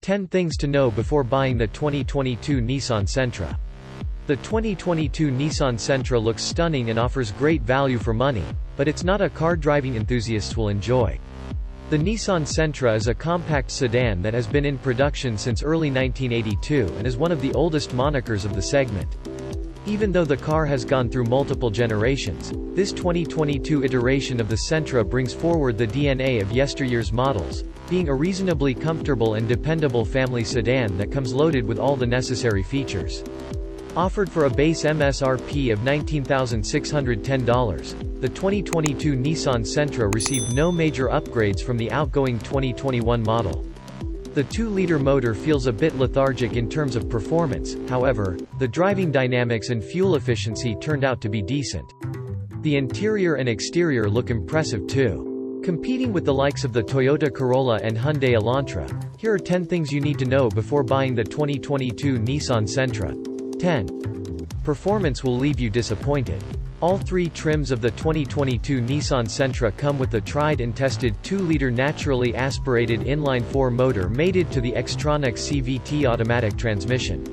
10 things to know before buying the 2022 Nissan Sentra. The 2022 Nissan Sentra looks stunning and offers great value for money, but it's not a car driving enthusiasts will enjoy. The Nissan Sentra is a compact sedan that has been in production since early 1982 and is one of the oldest monikers of the segment. Even though the car has gone through multiple generations, this 2022 iteration of the Sentra brings forward the DNA of yesteryear's models, being a reasonably comfortable and dependable family sedan that comes loaded with all the necessary features. Offered for a base MSRP of $19,610, the 2022 Nissan Sentra received no major upgrades from the outgoing 2021 model. The 2-liter motor feels a bit lethargic in terms of performance, however, the driving dynamics and fuel efficiency turned out to be decent. The interior and exterior look impressive too. Competing with the likes of the Toyota Corolla and Hyundai Elantra, here are 10 things you need to know before buying the 2022 Nissan Sentra. 10. Performance will leave you disappointed. All 3 trims of the 2022 Nissan Sentra come with the tried and tested 2-liter naturally aspirated inline-4 motor mated to the Xtronic CVT automatic transmission.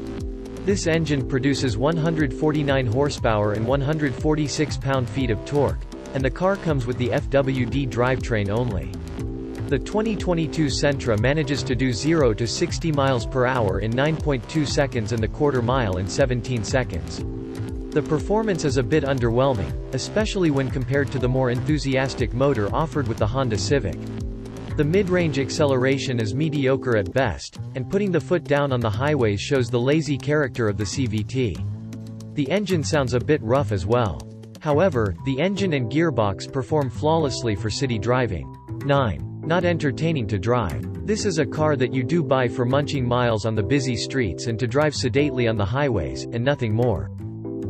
This engine produces 149 horsepower and 146 pound-feet of torque, and the car comes with the FWD drivetrain only. The 2022 Sentra manages to do 0 to 60 miles per hour in 9.2 seconds and the quarter mile in 17 seconds. The performance is a bit underwhelming, especially when compared to the more enthusiastic motor offered with the Honda Civic. The mid-range acceleration is mediocre at best, and putting the foot down on the highways shows the lazy character of the CVT. The engine sounds a bit rough as well. However, the engine and gearbox perform flawlessly for city driving. 9. Not entertaining to drive. This is a car that you do buy for munching miles on the busy streets and to drive sedately on the highways, and nothing more.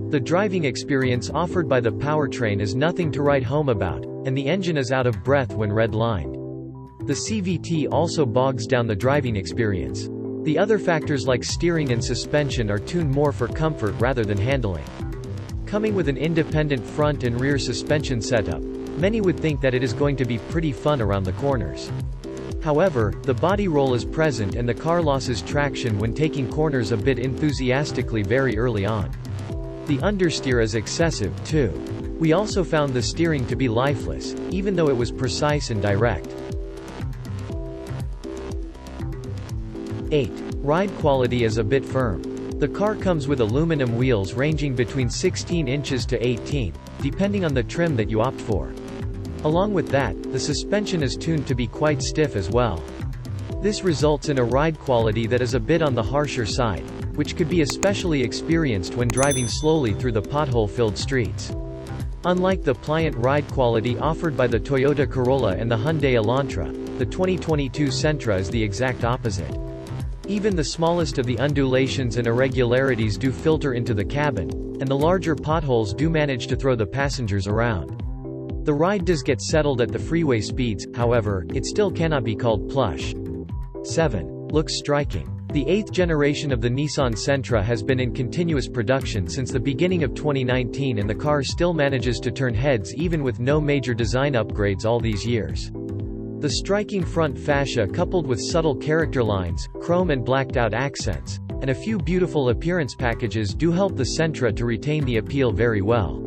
The driving experience offered by the powertrain is nothing to write home about, and the engine is out of breath when red-lined. The CVT also bogs down the driving experience. The other factors like steering and suspension are tuned more for comfort rather than handling. Coming with an independent front and rear suspension setup, many would think that it is going to be pretty fun around the corners. However, the body roll is present and the car loses traction when taking corners a bit enthusiastically very early on. The understeer is excessive, too. We also found the steering to be lifeless, even though it was precise and direct. 8. Ride quality is a bit firm. The car comes with aluminum wheels ranging between 16 inches to 18, depending on the trim that you opt for. Along with that, the suspension is tuned to be quite stiff as well. This results in a ride quality that is a bit on the harsher side, which could be especially experienced when driving slowly through the pothole-filled streets. Unlike the pliant ride quality offered by the Toyota Corolla and the Hyundai Elantra, the 2022 Sentra is the exact opposite. Even the smallest of the undulations and irregularities do filter into the cabin, and the larger potholes do manage to throw the passengers around. The ride does get settled at the freeway speeds, however, it still cannot be called plush. 7. Looks striking. The 8th generation of the Nissan Sentra has been in continuous production since the beginning of 2019 and the car still manages to turn heads even with no major design upgrades all these years. The striking front fascia coupled with subtle character lines, chrome and blacked-out accents, and a few beautiful appearance packages do help the Sentra to retain the appeal very well.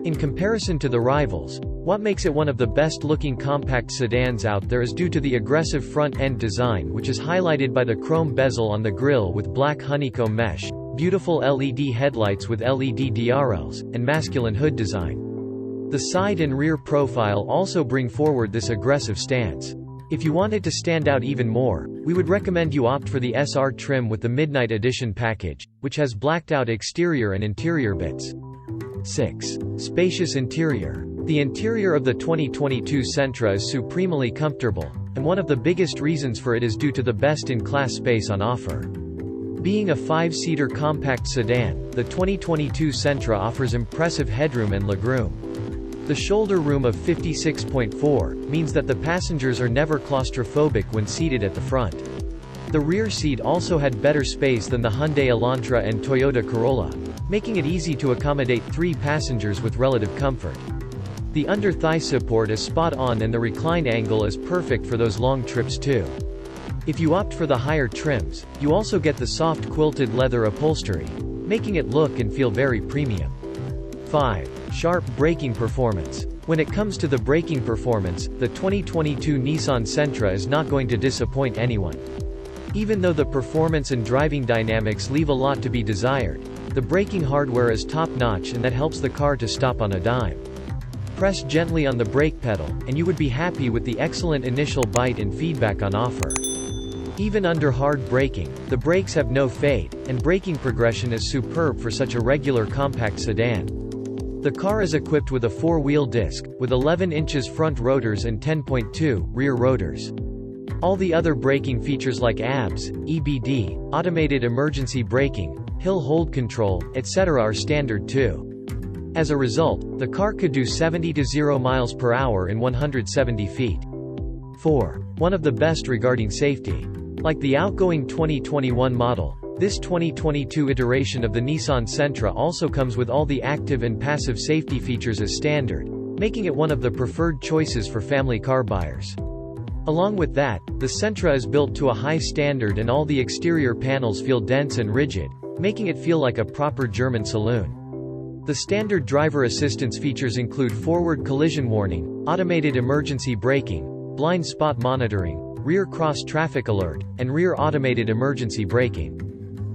In comparison to the rivals, what makes it one of the best-looking compact sedans out there is due to the aggressive front-end design which is highlighted by the chrome bezel on the grille with black honeycomb mesh, beautiful LED headlights with LED DRLs, and masculine hood design. The side and rear profile also bring forward this aggressive stance. If you want it to stand out even more, we would recommend you opt for the SR trim with the Midnight Edition package, which has blacked-out exterior and interior bits. 6. Spacious interior. The interior of the 2022 Sentra is supremely comfortable, and one of the biggest reasons for it is due to the best-in-class space on offer. Being a 5-seater compact sedan, the 2022 Sentra offers impressive headroom and legroom. The shoulder room of 56.4 means that the passengers are never claustrophobic when seated at the front. The rear seat also had better space than the Hyundai Elantra and Toyota Corolla, making it easy to accommodate 3 passengers with relative comfort. The under-thigh support is spot on and the recline angle is perfect for those long trips too. If you opt for the higher trims, you also get the soft quilted leather upholstery, making it look and feel very premium. 5. Sharp braking performance. When it comes to the braking performance, the 2022 Nissan Sentra is not going to disappoint anyone. Even though the performance and driving dynamics leave a lot to be desired, the braking hardware is top-notch and that helps the car to stop on a dime. Press gently on the brake pedal, and you would be happy with the excellent initial bite and feedback on offer. Even under hard braking, the brakes have no fade, and braking progression is superb for such a regular compact sedan. The car is equipped with a 4-wheel disc, with 11 inches front rotors and 10.2 rear rotors. All the other braking features like ABS, EBD, automated emergency braking, hill hold control, etc. are standard too. As a result, the car could do 70 to 0 miles per hour in 170 feet. 4. One of the best regarding safety. Like the outgoing 2021 model, this 2022 iteration of the Nissan Sentra also comes with all the active and passive safety features as standard, making it one of the preferred choices for family car buyers. Along with that, the Sentra is built to a high standard and all the exterior panels feel dense and rigid, making it feel like a proper German saloon. The standard driver assistance features include forward collision warning, automated emergency braking, blind spot monitoring, rear cross traffic alert, and rear automated emergency braking.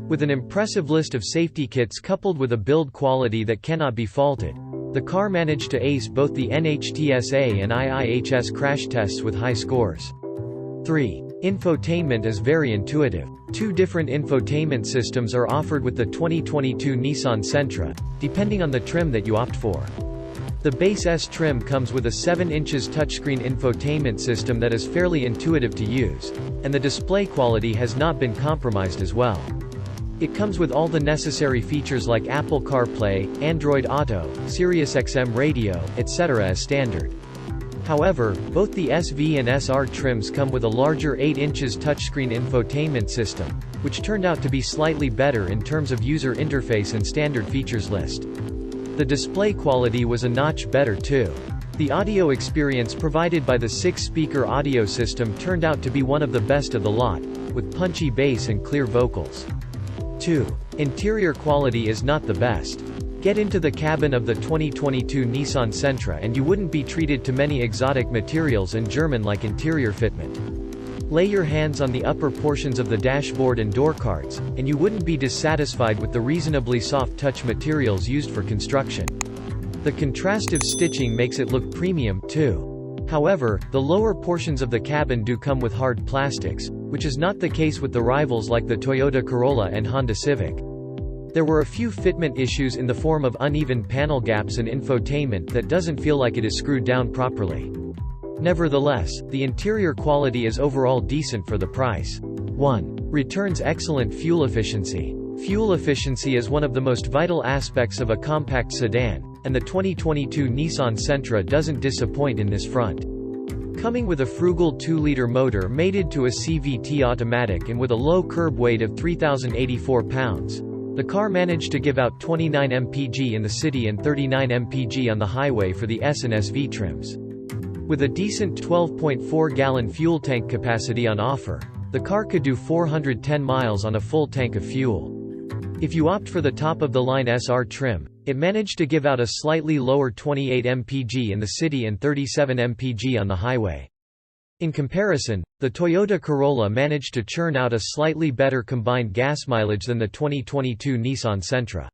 With an impressive list of safety kits coupled with a build quality that cannot be faulted, the car managed to ace both the NHTSA and IIHS crash tests with high scores. 3. Infotainment is very intuitive. 2 different infotainment systems are offered with the 2022 Nissan Sentra, depending on the trim that you opt for. The base S trim comes with a 7 inches touchscreen infotainment system that is fairly intuitive to use, and the display quality has not been compromised as well. It comes with all the necessary features like Apple CarPlay, Android Auto, SiriusXM radio, etc. as standard. However, both the SV and SR trims come with a larger 8 inches touchscreen infotainment system, which turned out to be slightly better in terms of user interface and standard features list. The display quality was a notch better too. The audio experience provided by the 6-speaker audio system turned out to be one of the best of the lot, with punchy bass and clear vocals. 2. Interior quality is not the best. Get into the cabin of the 2022 Nissan Sentra and you wouldn't be treated to many exotic materials and German-like interior fitment. Lay your hands on the upper portions of the dashboard and door cards, and you wouldn't be dissatisfied with the reasonably soft touch materials used for construction. The contrastive stitching makes it look premium, too. However, the lower portions of the cabin do come with hard plastics, which is not the case with the rivals like the Toyota Corolla and Honda Civic. There were a few fitment issues in the form of uneven panel gaps and infotainment that doesn't feel like it is screwed down properly. Nevertheless, the interior quality is overall decent for the price. 1. Returns excellent fuel efficiency. Fuel efficiency is one of the most vital aspects of a compact sedan, and the 2022 Nissan Sentra doesn't disappoint in this front. Coming with a frugal 2-liter motor mated to a CVT automatic and with a low curb weight of 3,084 pounds, the car managed to give out 29 mpg in the city and 39 mpg on the highway for the S and SV trims. With a decent 12.4-gallon fuel tank capacity on offer, the car could do 410 miles on a full tank of fuel. If you opt for the top-of-the-line SR trim, it managed to give out a slightly lower 28 mpg in the city and 37 mpg on the highway. In comparison, the Toyota Corolla managed to churn out a slightly better combined gas mileage than the 2022 Nissan Sentra.